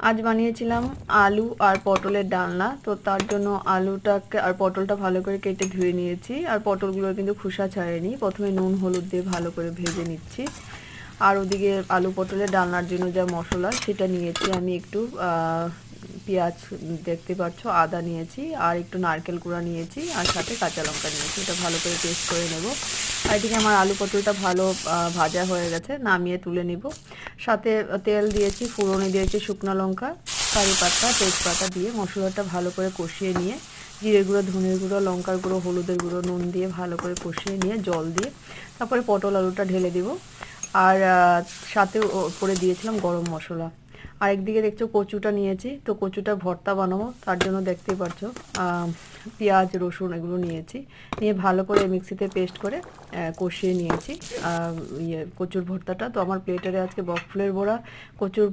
আজ বানিয়েছিলাম আলু আর পটলের ডালনা। তো তার জন্য আলুটাকে আর পটলটা ভালো করে কেটে ধুয়ে নিয়েছি, আর পটলগুলো কিন্তু খোসা ছাড়েনি। প্রথমে নুন হলুদ দিয়ে ভালো করে ভেজে নিচ্ছি। আর ওদিকে আলু পটলের ডালনার জন্য যা মশলা সেটা নিয়েছি আমি একটু পেঁয়াজ, দেখতে পাচ্ছ আদা নিয়েছি, আর একটু নারকেল কুড়া নিয়েছি, আর সাথে কাঁচা লঙ্কা নিয়েছি। এটা ভালো করে পেস্ট করে নেব। আর এদিকে আমার আলু পটলটা ভালো ভাজা হয়ে গেছে, নামিয়ে তুলে নিব। সাথে তেল দিয়েছি, ফোড়নে দিয়েছি শুকনো লঙ্কা, কারি পাতা, তেজপাতা দিয়ে মশলাটা ভালো করে কষিয়ে নিয়ে জিরে গুঁড়ো, ধনের গুঁড়ো, লঙ্কার গুঁড়ো, হলুদের গুঁড়ো, নুন দিয়ে ভালো করে কষিয়ে নিয়ে জল দিয়ে তারপরে পটল আলুটা ঢেলে দিব। আর সাথে করে দিয়েছিলাম গরম মশলা। আর একদিকে দেখছো কচুটা নিয়েছি, তো কচুটা ভর্তা বানাবো, তার জন্য দেখতেই পাচ্ছো পেঁয়াজ রসুন এগুলো নিয়েছি, নিয়ে ভালো করে মিক্সিতে পেস্ট করে কষিয়ে নিয়েছি কচুর ভর্তাটা। তো আমার প্লেটারে আজকে বক ফুলের বড়া, কচুর